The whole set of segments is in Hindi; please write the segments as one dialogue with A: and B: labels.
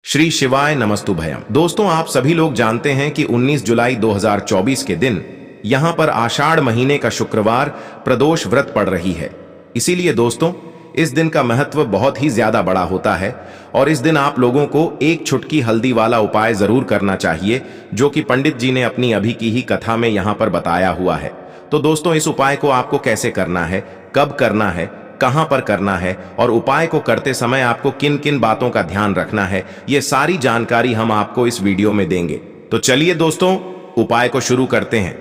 A: श्री शिवाय नमस्तुभयम। दोस्तों, आप सभी लोग जानते हैं कि 19 जुलाई 2024 के दिन यहां पर आषाढ़ महीने का शुक्रवार प्रदोष व्रत पड़ रही है। इसीलिए दोस्तों, इस दिन का महत्व बहुत ही ज्यादा बड़ा होता है और इस दिन आप लोगों को एक छुटकी हल्दी वाला उपाय जरूर करना चाहिए, जो कि पंडित जी ने अपनी अभी की ही कथा में यहां पर बताया हुआ है। तो दोस्तों, इस उपाय को आपको कैसे करना है, कब करना है, कहां पर करना है और उपाय को करते समय आपको किन किन बातों का ध्यान रखना है, ये सारी जानकारी हम आपको इस वीडियो में देंगे। तो चलिए दोस्तों, उपाय को शुरू करते हैं।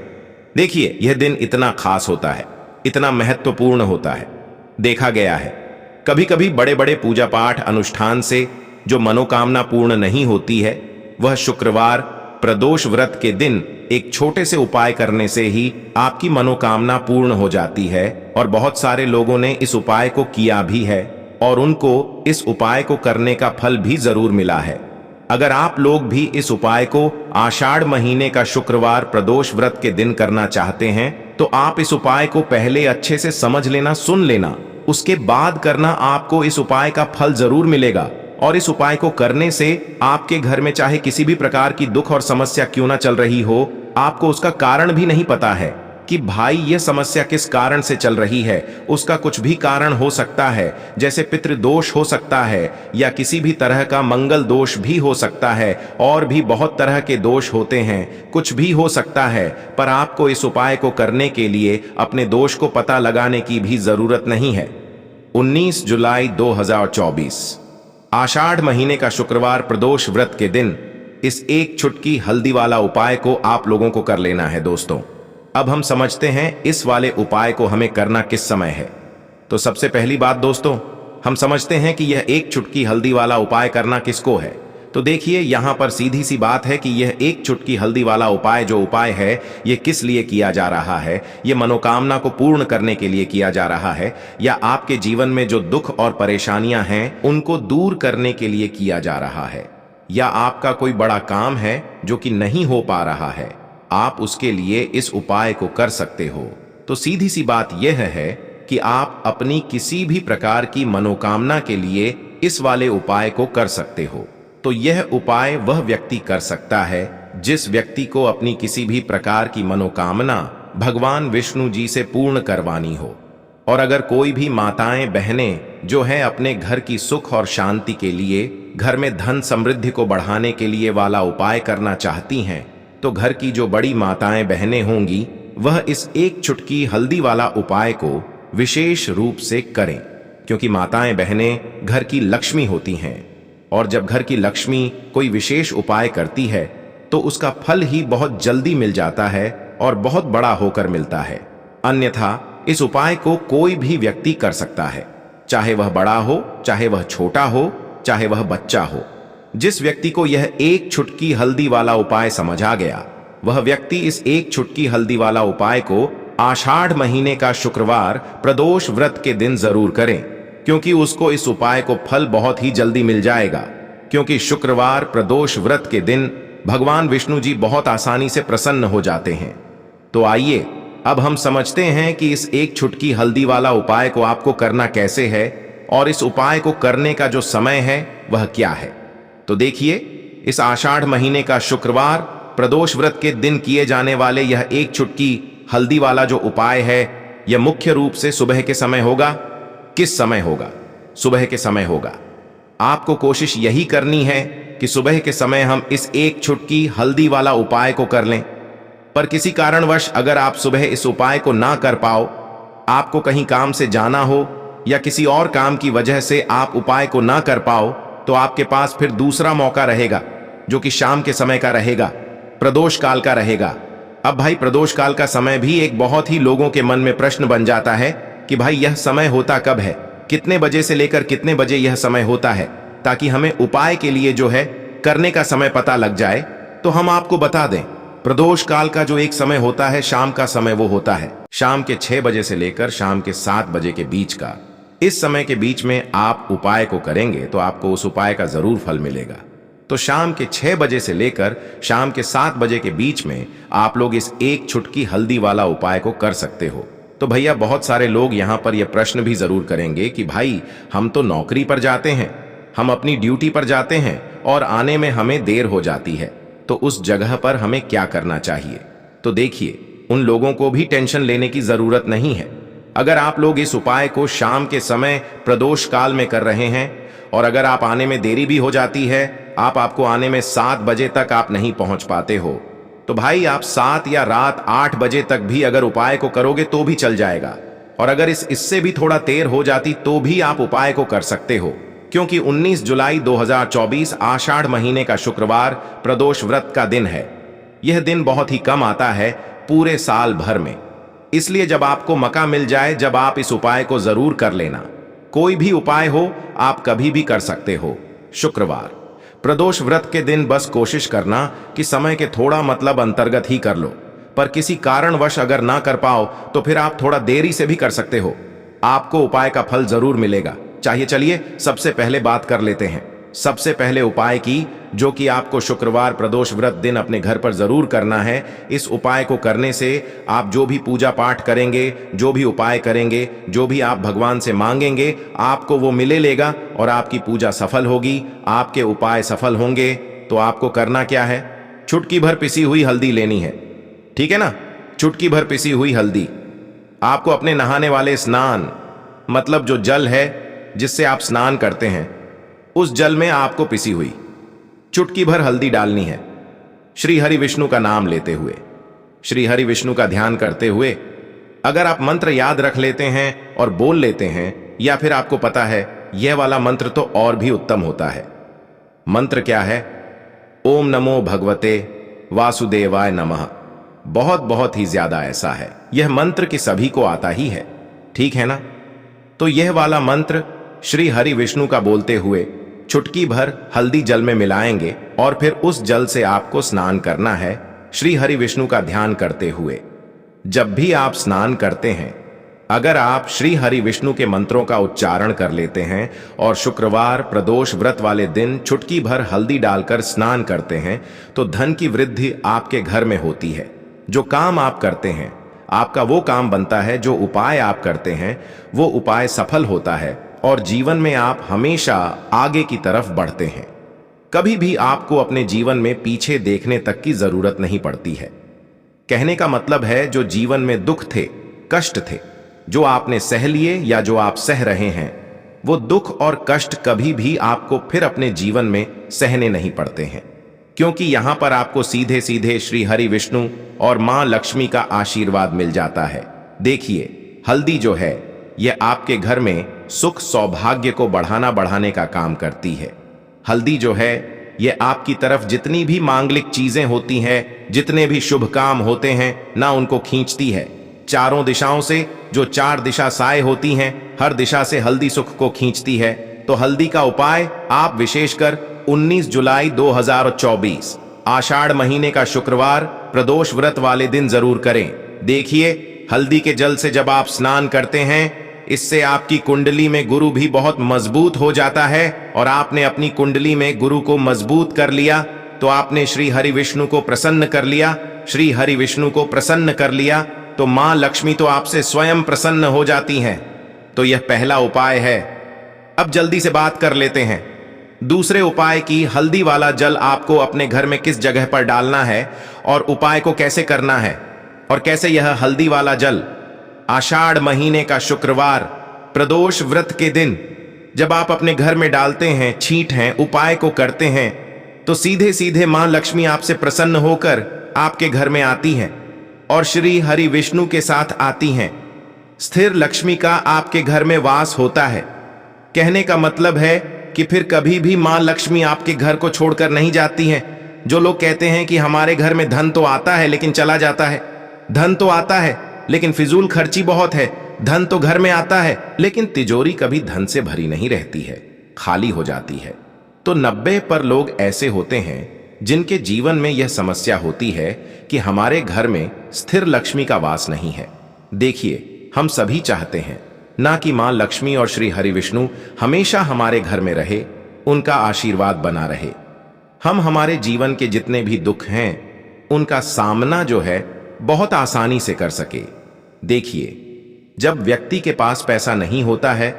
A: देखिए, यह दिन इतना खास होता है, इतना महत्वपूर्ण होता है। देखा गया है कभी कभी बड़े बड़े पूजा पाठ अनुष्ठान से जो मनोकामना पूर्ण नहीं होती है, वह शुक्रवार प्रदोष व्रत के दिन एक छोटे से उपाय करने से ही आपकी मनोकामना पूर्ण हो जाती है। और बहुत सारे लोगों ने इस उपाय को किया भी है और उनको इस उपाय को करने का फल भी जरूर मिला है। अगर आप लोग भी इस उपाय को आषाढ़ महीने का शुक्रवार प्रदोष व्रत के दिन करना चाहते हैं, तो आप इस उपाय को पहले अच्छे से समझ लेना, सुन लेना, उसके बाद करना। आपको इस उपाय का फल जरूर मिलेगा और इस उपाय को करने से आपके घर में चाहे किसी भी प्रकार की दुख और समस्या क्यों ना चल रही हो, आपको उसका कारण भी नहीं पता है कि भाई यह समस्या किस कारण से चल रही है। उसका कुछ भी कारण हो सकता है, जैसे पितृदोष हो सकता है या किसी भी तरह का मंगल दोष भी हो सकता है, और भी बहुत तरह के दोष होते हैं, कुछ भी हो सकता है। पर आपको इस उपाय को करने के लिए अपने दोष को पता लगाने की भी जरूरत नहीं है। 19 जुलाई 2024 आषाढ़ महीने का शुक्रवार प्रदोष व्रत के दिन इस एक छुटकी हल्दी वाला उपाय को आप लोगों को कर लेना है। दोस्तों, अब हम समझते हैं इस वाले उपाय को हमें करना किस समय है। तो सबसे पहली बात दोस्तों, हम समझते हैं कि यह एक चुटकी हल्दी वाला उपाय करना किसको है। तो देखिए, यहां पर सीधी सी बात है कि यह एक चुटकी हल्दी वाला उपाय जो उपाय है, यह किस लिए किया जा रहा है। यह मनोकामना को पूर्ण करने के लिए किया जा रहा है, या आपके जीवन में जो दुख और परेशानियां हैं उनको दूर करने के लिए किया जा रहा है, या आपका कोई बड़ा काम है जो कि नहीं हो पा रहा है, आप उसके लिए इस उपाय को कर सकते हो। तो सीधी सी बात यह है कि आप अपनी किसी भी प्रकार की मनोकामना के लिए इस वाले उपाय को कर सकते हो। तो यह उपाय वह व्यक्ति कर सकता है जिस व्यक्ति को अपनी किसी भी प्रकार की मनोकामना भगवान विष्णु जी से पूर्ण करवानी हो। और अगर कोई भी माताएं बहनें जो है अपने घर की सुख और शांति के लिए, घर में धन समृद्धि को बढ़ाने के लिए वाला उपाय करना चाहती हैं, तो घर की जो बड़ी माताएं बहनें होंगी, वह इस एक चुटकी हल्दी वाला उपाय को विशेष रूप से करें, क्योंकि माताएं बहनें घर की लक्ष्मी होती हैं। और जब घर की लक्ष्मी कोई विशेष उपाय करती है तो उसका फल ही बहुत जल्दी मिल जाता है और बहुत बड़ा होकर मिलता है। अन्यथा इस उपाय को कोई भी व्यक्ति कर सकता है, चाहे वह बड़ा हो, चाहे वह छोटा हो, चाहे वह बच्चा हो। जिस व्यक्ति को यह एक छुटकी हल्दी वाला उपाय समझ आ गया, वह व्यक्ति इस एक छुटकी हल्दी वाला उपाय को आषाढ़ महीने का शुक्रवार प्रदोष व्रत के दिन जरूर करें, क्योंकि उसको इस उपाय को फल बहुत ही जल्दी मिल जाएगा। क्योंकि शुक्रवार प्रदोष व्रत के दिन भगवान विष्णु जी बहुत आसानी से प्रसन्न हो जाते हैं। तो आइए अब हम समझते हैं कि इस एक छुटकी हल्दी वाला उपाय को आपको करना कैसे है और इस उपाय को करने का जो समय है वह क्या है। तो देखिए, इस आषाढ़ महीने का शुक्रवार प्रदोष व्रत के दिन किए जाने वाले यह एक चुटकी हल्दी वाला जो उपाय है, यह मुख्य रूप से सुबह के समय होगा। किस समय होगा? सुबह के समय होगा। आपको कोशिश यही करनी है कि सुबह के समय हम इस एक छुटकी हल्दी वाला उपाय को कर लें। पर किसी कारणवश अगर आप सुबह इस उपाय को ना कर पाओ, आपको कहीं काम से जाना हो या किसी और काम की वजह से आप उपाय को ना कर पाओ, तो आपके पास फिर दूसरा मौका रहेगा, जो कि शाम के समय का रहेगा, प्रदोष काल का रहेगा। अब भाई, प्रदोष काल का समय भी एक बहुत ही लोगों के मन में प्रश्न बन जाता है कि भाई यह समय होता कब है, कितने बजे से लेकर कितने बजे यह समय होता है, ताकि हमें उपाय के लिए जो है करने का समय पता लग जाए। तो हम आपको बता दें, प्रदोष काल का जो एक समय होता है, शाम का समय, वो होता है शाम के 6 बजे से लेकर शाम के 7 बजे के बीच का। इस समय के बीच में आप उपाय को करेंगे तो आपको उस उपाय का जरूर फल मिलेगा। तो शाम के 6 बजे से लेकर शाम के 7 बजे के बीच में आप लोग इस एक छुटकी हल्दी वाला उपाय को कर सकते हो। तो भैया, बहुत सारे लोग यहां पर यह प्रश्न भी जरूर करेंगे कि भाई, हम तो नौकरी पर जाते हैं, हम अपनी ड्यूटी पर जाते हैं और आने में हमें देर हो जाती है, तो उस जगह पर हमें क्या करना चाहिए? तो देखिए, उन लोगों को भी टेंशन लेने की जरूरत नहीं है। अगर आप लोग इस उपाय को शाम के समय प्रदोष काल में कर रहे हैं और अगर आप आने में देरी भी हो जाती है, आपको आने में 7 बजे तक आप नहीं पहुंच पाते हो, तो भाई आप 7 या रात 8 बजे तक भी अगर उपाय को करोगे तो भी चल जाएगा। और अगर इससे भी थोड़ा देर हो जाती तो भी आप उपाय को कर सकते हो, क्योंकि 19 जुलाई 2024 आषाढ़ महीने का शुक्रवार प्रदोष व्रत का दिन है। यह दिन बहुत ही कम आता है पूरे साल भर में, इसलिए जब आपको मौका मिल जाए जब आप इस उपाय को जरूर कर लेना। कोई भी उपाय हो आप कभी भी कर सकते हो। शुक्रवार प्रदोष व्रत के दिन बस कोशिश करना कि समय के थोड़ा अंतर्गत ही कर लो, पर किसी कारणवश अगर ना कर पाओ तो फिर आप थोड़ा देरी से भी कर सकते हो, आपको उपाय का फल जरूर मिलेगा। चलिए सबसे पहले बात कर लेते हैं सबसे पहले उपाय की, जो कि आपको शुक्रवार प्रदोष व्रत दिन अपने घर पर जरूर करना है। इस उपाय को करने से आप जो भी पूजा पाठ करेंगे, जो भी उपाय करेंगे, जो भी आप भगवान से मांगेंगे, आपको वो मिले लेगा और आपकी पूजा सफल होगी, आपके उपाय सफल होंगे। तो आपको करना क्या है? चुटकी भर पिसी हुई हल्दी लेनी है, ठीक है ना? चुटकी भर पिसी हुई हल्दी आपको अपने नहाने वाले स्नान, मतलब जो जल है जिससे आप स्नान करते हैं, उस जल में आपको पिसी हुई चुटकी भर हल्दी डालनी है। श्री हरि विष्णु का नाम लेते हुए, श्री हरि विष्णु का ध्यान करते हुए, अगर आप मंत्र याद रख लेते हैं और बोल लेते हैं, या फिर आपको पता है यह वाला मंत्र तो और भी उत्तम होता है। मंत्र क्या है? ओम नमो भगवते वासुदेवाय नमः। बहुत ही ज्यादा ऐसा है, यह मंत्र कि सभी को आता ही है, ठीक है ना? तो यह वाला मंत्र श्री हरि विष्णु का बोलते हुए चुटकी भर हल्दी जल में मिलाएंगे और फिर उस जल से आपको स्नान करना है श्री हरि विष्णु का ध्यान करते हुए। जब भी आप स्नान करते हैं, अगर आप श्री हरि विष्णु के मंत्रों का उच्चारण कर लेते हैं और शुक्रवार प्रदोष व्रत वाले दिन चुटकी भर हल्दी डालकर स्नान करते हैं, तो धन की वृद्धि आपके घर में होती है। जो काम आप करते हैं, आपका वो काम बनता है, जो उपाय आप करते हैं वो उपाय सफल होता है और जीवन में आप हमेशा आगे की तरफ बढ़ते हैं। कभी भी आपको अपने जीवन में पीछे देखने तक की जरूरत नहीं पड़ती है। कहने का मतलब है, जो जीवन में दुख थे, कष्ट थे, जो आपने सह लिए या जो आप सह रहे हैं, वो दुख और कष्ट कभी भी आपको फिर अपने जीवन में सहने नहीं पड़ते हैं, क्योंकि यहां पर आपको सीधे सीधे श्री हरि विष्णु और मां लक्ष्मी का आशीर्वाद मिल जाता है। देखिए, हल्दी जो है यह आपके घर में सुख सौभाग्य को बढ़ाने का काम करती है। हल्दी जो है यह आपकी तरफ जितनी भी मांगलिक चीजें होती हैं, जितने भी शुभ काम होते हैं ना, उनको खींचती है। चारों दिशाओं से, जो 4 दिशा साए होती हैं, हर दिशा से हल्दी सुख को खींचती है। तो हल्दी का उपाय आप विशेषकर 19 जुलाई 2024 आषाढ़ महीने का शुक्रवार प्रदोष व्रत वाले दिन जरूर करें। देखिए, हल्दी के जल से जब आप स्नान करते हैं, इससे आपकी कुंडली में गुरु भी बहुत मजबूत हो जाता है, और आपने अपनी कुंडली में गुरु को मजबूत कर लिया तो आपने श्री हरि विष्णु को प्रसन्न कर लिया। श्री हरि विष्णु को प्रसन्न कर लिया तो मां लक्ष्मी तो आपसे स्वयं प्रसन्न हो जाती हैं। तो यह पहला उपाय है। अब जल्दी से बात कर लेते हैं दूसरे उपाय की। हल्दी वाला जल आपको अपने घर में किस जगह पर डालना है और उपाय को कैसे करना है, और कैसे यह हल्दी वाला जल आषाढ़ महीने का शुक्रवार प्रदोष व्रत के दिन जब आप अपने घर में डालते हैं, छींट हैं, उपाय को करते हैं, तो सीधे सीधे मां लक्ष्मी आपसे प्रसन्न होकर आपके घर में आती हैं और श्री हरि विष्णु के साथ आती हैं। स्थिर लक्ष्मी का आपके घर में वास होता है। कहने का मतलब है कि फिर कभी भी मां लक्ष्मी आपके घर को छोड़कर नहीं जाती हैं। जो लोग कहते हैं कि हमारे घर में धन तो आता है लेकिन चला जाता है, धन तो आता है लेकिन फिजूल खर्ची बहुत है, धन तो घर में आता है लेकिन तिजोरी कभी धन से भरी नहीं रहती है, खाली हो जाती है। तो 90% लोग ऐसे होते हैं जिनके जीवन में यह समस्या होती है कि हमारे घर में स्थिर लक्ष्मी का वास नहीं है। देखिए, हम सभी चाहते हैं ना कि मां लक्ष्मी और श्री हरि विष्णु हमेशा हमारे घर में रहे, उनका आशीर्वाद बना रहे। हम हमारे जीवन के जितने भी दुख हैं उनका सामना जो है बहुत आसानी से कर सके। देखिए, जब व्यक्ति के पास पैसा नहीं होता है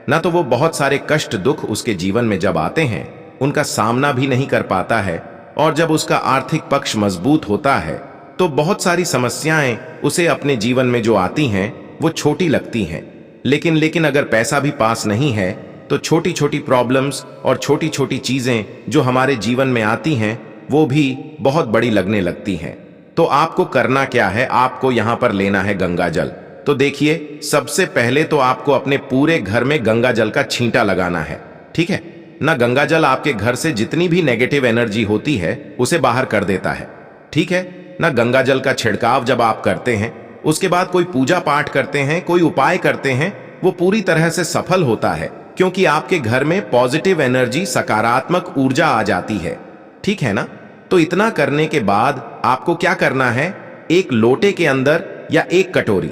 A: ना, तो वो बहुत सारे कष्ट दुख उसके जीवन में जब आते हैं, उनका सामना भी नहीं कर पाता है, और जब उसका आर्थिक पक्ष मजबूत होता है तो बहुत सारी समस्याएं उसे अपने जीवन में जो आती हैं वो छोटी लगती हैं। लेकिन अगर पैसा भी पास नहीं है तो छोटी छोटी प्रॉब्लम्स और छोटी छोटी चीजें जो हमारे जीवन में आती हैं वो भी बहुत बड़ी लगने लगती हैं। तो आपको करना क्या है, आपको यहां पर लेना है गंगा जल। तो देखिए, सबसे पहले तो आपको अपने पूरे घर में गंगा जल का छींटा लगाना है। ठीक है ना। गंगा जल आपके घर से जितनी भी नेगेटिव एनर्जी होती है उसे बाहर कर देता है। ठीक है ना। गंगा जल का छिड़काव जब आप करते हैं, उसके बाद कोई पूजा पाठ करते हैं, कोई उपाय करते हैं, वो पूरी तरह से सफल होता है, क्योंकि आपके घर में पॉजिटिव एनर्जी, सकारात्मक ऊर्जा आ जाती है। ठीक है ना। तो इतना करने के बाद आपको क्या करना है, एक लोटे के अंदर या एक कटोरी,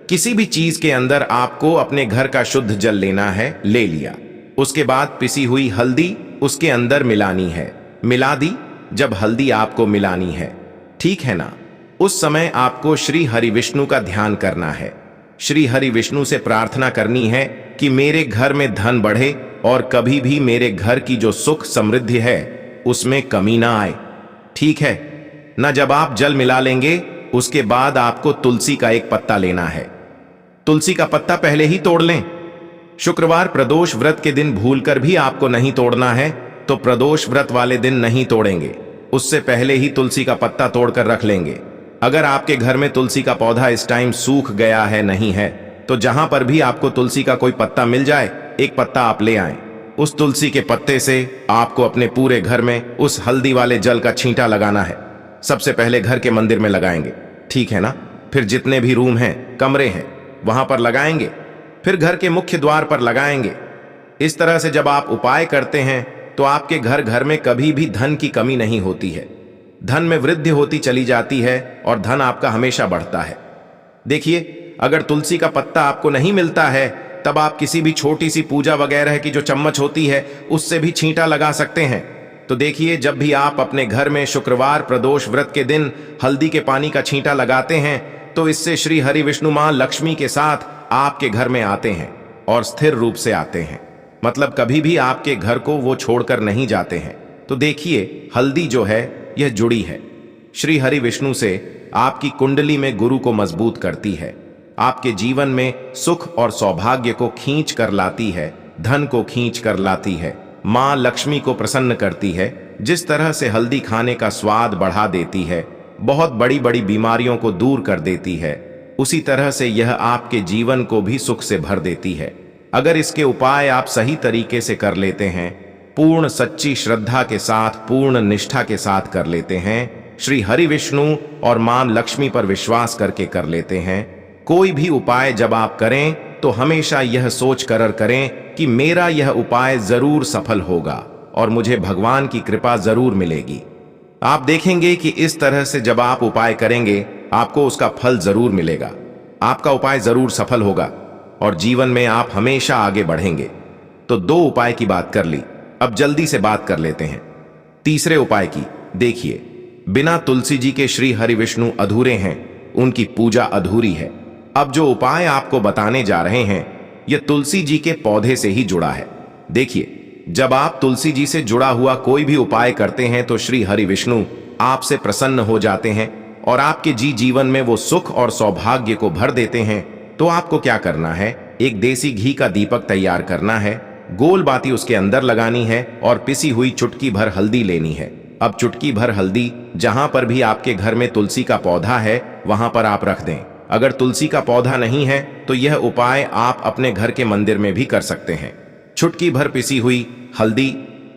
A: किसी भी चीज के अंदर आपको अपने घर का शुद्ध जल लेना है। ले लिया। उसके बाद पिसी हुई हल्दी उसके अंदर मिलानी है। मिला दी। जब हल्दी आपको मिलानी है, ठीक है ना, उस समय आपको श्री हरि विष्णु का ध्यान करना है। श्री हरि विष्णु से प्रार्थना करनी है कि मेरे घर में धन बढ़े और कभी भी मेरे घर की जो सुख समृद्धि है उसमें कमी ना आए। ठीक है ना। जब आप जल मिला लेंगे, उसके बाद आपको तुलसी का एक पत्ता लेना है। तुलसी का पत्ता पहले ही तोड़ लें। शुक्रवार प्रदोष व्रत के दिन भूलकर भी आपको नहीं तोड़ना है, तो प्रदोष व्रत वाले दिन नहीं तोड़ेंगे, उससे पहले ही तुलसी का पत्ता तोड़कर रख लेंगे। अगर आपके घर में तुलसी का पौधा इस टाइम सूख गया है, नहीं है, तो जहां पर भी आपको तुलसी का कोई पत्ता मिल जाए, एक पत्ता आप ले आएं। उस तुलसी के पत्ते से आपको अपने पूरे घर में उस हल्दी वाले जल का छींटा लगाना है। सबसे पहले घर के मंदिर में लगाएंगे। ठीक है ना। फिर जितने भी रूम हैं, कमरे हैं, वहां पर लगाएंगे। फिर घर के मुख्य द्वार पर लगाएंगे। इस तरह से जब आप उपाय करते हैं तो आपके घर में कभी भी धन की कमी नहीं होती है। धन में वृद्धि होती चली जाती है और धन आपका हमेशा बढ़ता है। देखिए, अगर तुलसी का पत्ता आपको नहीं मिलता है, तब आप किसी भी छोटी सी पूजा वगैरह की जो चम्मच होती है उससे भी छींटा लगा सकते हैं। तो देखिए, जब भी आप अपने घर में शुक्रवार प्रदोष व्रत के दिन हल्दी के पानी का छींटा लगाते हैं, तो इससे श्री हरि विष्णु मां लक्ष्मी के साथ आपके घर में आते हैं और स्थिर रूप से आते हैं। मतलब कभी भी आपके घर को वो छोड़कर नहीं जाते हैं। तो देखिए, हल्दी जो है यह जुड़ी है श्री हरि विष्णु से, आपकी कुंडली में गुरु को मजबूत करती है, आपके जीवन में सुख और सौभाग्य को खींच कर लाती है, धन को खींच कर लाती है, मां लक्ष्मी को प्रसन्न करती है। जिस तरह से हल्दी खाने का स्वाद बढ़ा देती है, बहुत बड़ी बड़ी बीमारियों को दूर कर देती है, उसी तरह से यह आपके जीवन को भी सुख से भर देती है। अगर इसके उपाय आप सही तरीके से कर लेते हैं, पूर्ण सच्ची श्रद्धा के साथ, पूर्ण निष्ठा के साथ कर लेते हैं, श्री हरि विष्णु और मां लक्ष्मी पर विश्वास करके कर लेते हैं, कोई भी उपाय जब आप करें तो हमेशा यह सोच कर करें कि मेरा यह उपाय जरूर सफल होगा और मुझे भगवान की कृपा जरूर मिलेगी। आप देखेंगे कि इस तरह से जब आप उपाय करेंगे, आपको उसका फल जरूर मिलेगा, आपका उपाय जरूर सफल होगा और जीवन में आप हमेशा आगे बढ़ेंगे। तो 2 उपाय की बात कर ली, अब जल्दी से बात कर लेते हैं तीसरे उपाय की। देखिए, बिना तुलसी जी के श्री हरि विष्णु अधूरे हैं, उनकी पूजा अधूरी है। अब जो उपाय आपको बताने जा रहे हैं, यह तुलसी जी के पौधे से ही जुड़ा है। देखिए, जब आप तुलसी जी से जुड़ा हुआ कोई भी उपाय करते हैं तो श्री हरि विष्णु आपसे प्रसन्न हो जाते हैं और आपके जीवन में वो सुख और सौभाग्य को भर देते हैं। तो आपको क्या करना है, एक देसी घी का दीपक तैयार करना है, गोल बाती उसके अंदर लगानी है और पिसी हुई चुटकी भर हल्दी लेनी है। अब चुटकी भर हल्दी जहां पर भी आपके घर में तुलसी का पौधा है वहां पर आप रख दें। अगर तुलसी का पौधा नहीं है तो यह उपाय आप अपने घर के मंदिर में भी कर सकते हैं। चुटकी भर पिसी हुई हल्दी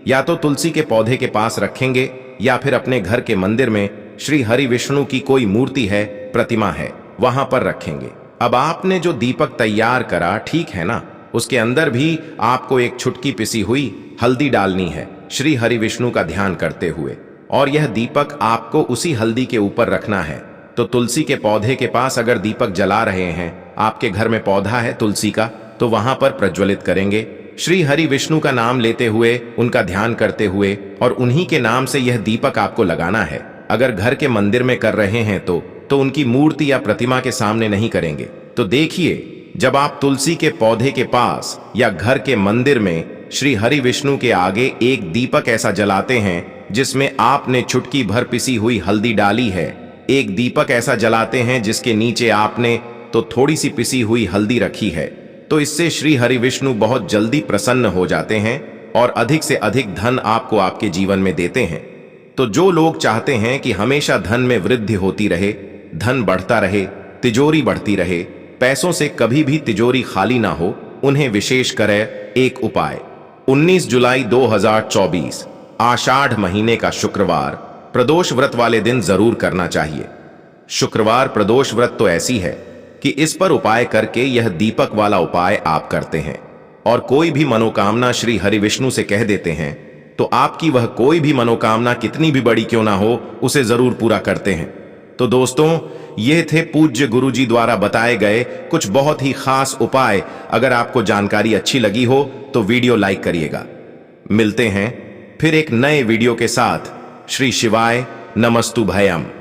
A: या तो तुलसी के पौधे के पास रखेंगे या फिर अपने घर के मंदिर में श्री हरि विष्णु की कोई मूर्ति है, प्रतिमा है, वहां पर रखेंगे। अब आपने जो दीपक तैयार करा, ठीक है ना, उसके अंदर भी आपको एक चुटकी पिसी हुई हल्दी डालनी है श्री हरि विष्णु का ध्यान करते हुए, और यह दीपक आपको उसी हल्दी के ऊपर रखना है। तो तुलसी के पौधे के पास अगर दीपक जला रहे हैं, आपके घर में पौधा है तुलसी का, तो वहां पर प्रज्वलित करेंगे श्री हरि विष्णु का नाम लेते हुए, उनका ध्यान करते हुए, और उन्हीं के नाम से यह दीपक आपको लगाना है। अगर घर के मंदिर में कर रहे हैं तो उनकी मूर्ति या प्रतिमा के सामने नहीं करेंगे। तो देखिए, जब आप तुलसी के पौधे के पास या घर के मंदिर में श्री हरि विष्णु के आगे एक दीपक ऐसा जलाते हैं जिसमें आपने चुटकी भर पिसी हुई हल्दी डाली है। एक दीपक ऐसा जलाते हैं जिसके नीचे आपने तो थोड़ी सी पिसी हुई हल्दी रखी है। तो इससे श्री हरि विष्णु बहुत जल्दी प्रसन्न हो जाते हैं और अधिक से अधिक धन आपको आपके जीवन में देते हैं। तो जो लोग चाहते हैं कि हमेशा धन में वृद्धि होती रहे, धन बढ़ता रहे, तिजोरी बढ़ती रहे, पैसों से कभी भी तिजोरी खाली ना हो, उन्हें विशेष करे एक उपाय 19 जुलाई 2024 आषाढ़ महीने का शुक्रवार प्रदोष व्रत वाले दिन जरूर करना चाहिए। शुक्रवार प्रदोष व्रत तो ऐसी है कि इस पर उपाय करके यह दीपक वाला उपाय आप करते हैं और कोई भी मनोकामना श्री हरि विष्णु से कह देते हैं तो आपकी वह कोई भी मनोकामना कितनी भी बड़ी क्यों ना हो, उसे जरूर पूरा करते हैं। तो दोस्तों, ये थे पूज्य गुरुजी द्वारा बताए गए कुछ बहुत ही खास उपाय। अगर आपको जानकारी अच्छी लगी हो तो वीडियो लाइक करिएगा। मिलते हैं फिर एक नए वीडियो के साथ। श्री शिवाय नमस्तु भयम।